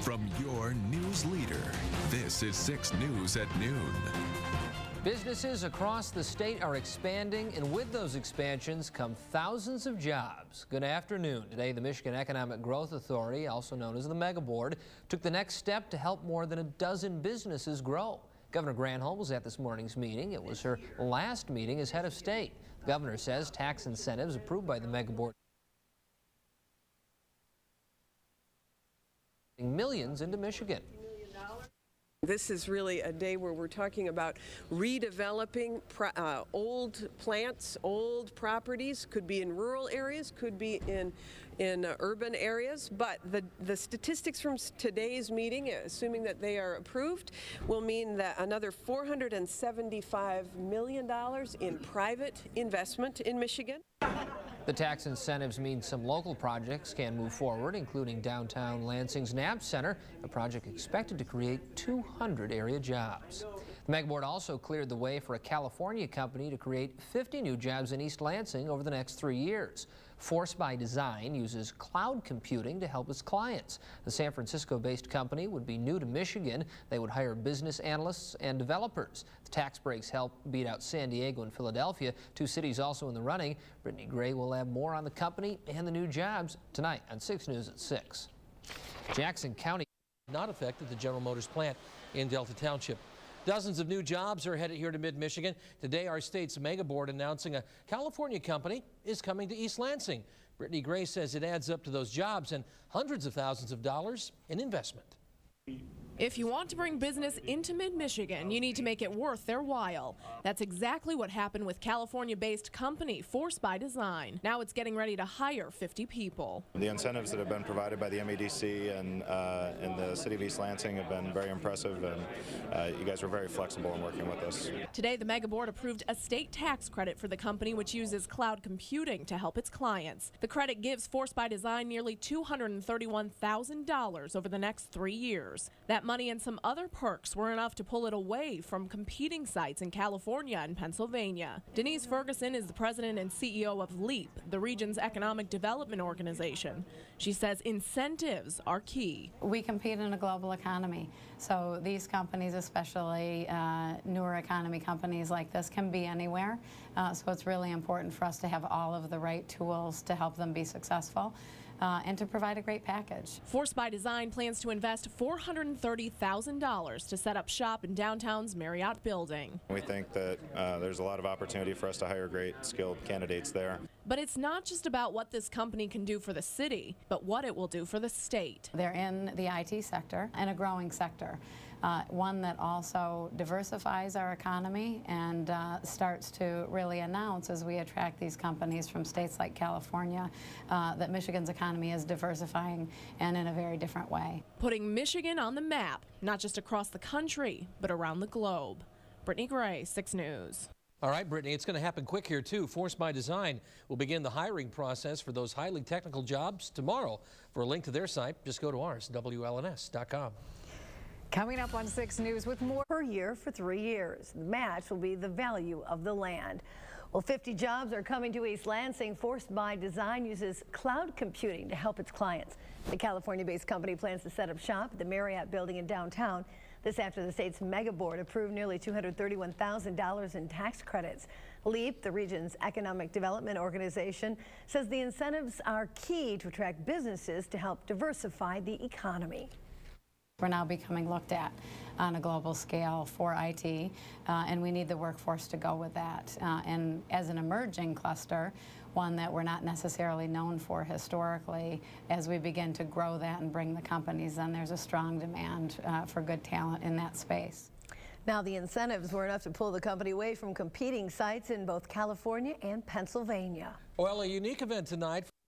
From your news leader, this is 6 News at Noon. Businesses across the state are expanding, and with those expansions come thousands of jobs. Good afternoon. Today, the Michigan Economic Growth Authority, also known as the Mega Board, took the next step to help more than a dozen businesses grow. Governor Granholm was at this morning's meeting. It was her last meeting as head of state. The governor says tax incentives approved by the Mega Board millions into Michigan. This is really a day where we're talking about redeveloping old plants, old properties. Could be in rural areas, could be in urban areas. But the statistics from today's meeting, assuming that they are approved, will mean that another $475 million in private investment in Michigan. The tax incentives mean some local projects can move forward, including downtown Lansing's Knapp Center, a project expected to create 200 area jobs. The Mega Board also cleared the way for a California company to create 50 new jobs in East Lansing over the next 3 years. Force by Design uses cloud computing to help its clients. The San Francisco-based company would be new to Michigan. They would hire business analysts and developers. The tax breaks help beat out San Diego and Philadelphia, 2 cities also in the running. Brittany Gray will have more on the company and the new jobs tonight on 6 News at 6. Jackson County not affected the General Motors plant in Delta Township. Dozens of new jobs are headed here to mid-Michigan. Today, our state's Mega Board announcing a California company is coming to East Lansing. Brittany Gray says it adds up to those jobs and hundreds of thousands of dollars in investment. If you want to bring business into mid-Michigan, you need to make it worth their while. That's exactly what happened with California-based company Force by Design. Now it's getting ready to hire 50 people. The incentives that have been provided by the MEDC and the city of East Lansing have been very impressive, and you guys were very flexible in working with us. Today, the Mega Board approved a state tax credit for the company, which uses cloud computing to help its clients. The credit gives Force by Design nearly $231,000 over the next 3 years. That money and some other perks were enough to pull it away from competing sites in California and Pennsylvania. Denise Ferguson is the president and CEO of LEAP, the region's economic development organization. She says incentives are key. We compete in a global economy, so these companies, especially newer economy companies like this, can be anywhere. So it's really important for us to have all of the right tools to help them be successful. And to provide a great package. Force by Design plans to invest $430,000 to set up shop in downtown's Marriott building. We think that there's a lot of opportunity for us to hire great, skilled candidates there. But it's not just about what this company can do for the city, but what it will do for the state. They're in the IT sector, and a growing sector. One that also diversifies our economy and starts to really announce, as we attract these companies from states like California, that Michigan's economy is diversifying and in a very different way. Putting Michigan on the map, not just across the country, but around the globe. Brittany Gray, 6 News. All right, Brittany, it's going to happen quick here, too. Force by Design will begin the hiring process for those highly technical jobs tomorrow. For a link to their site, just go to ours, WLNS.com. Coming up on 6 News with more per year for 3 years. The match will be the value of the land. Well, 50 jobs are coming to East Lansing. Force by Design uses cloud computing to help its clients. The California-based company plans to set up shop at the Marriott building in downtown. This after the state's Mega Board approved nearly $231,000 in tax credits. LEAP, the region's economic development organization, says the incentives are key to attract businesses to help diversify the economy. We're now becoming looked at on a global scale for IT, and we need the workforce to go with that. And as an emerging cluster, one that we're not necessarily known for historically, as we begin to grow that and bring the companies, then there's a strong demand for good talent in that space. Now, the incentives were enough to pull the company away from competing sites in both California and Pennsylvania. Well, a unique event tonight.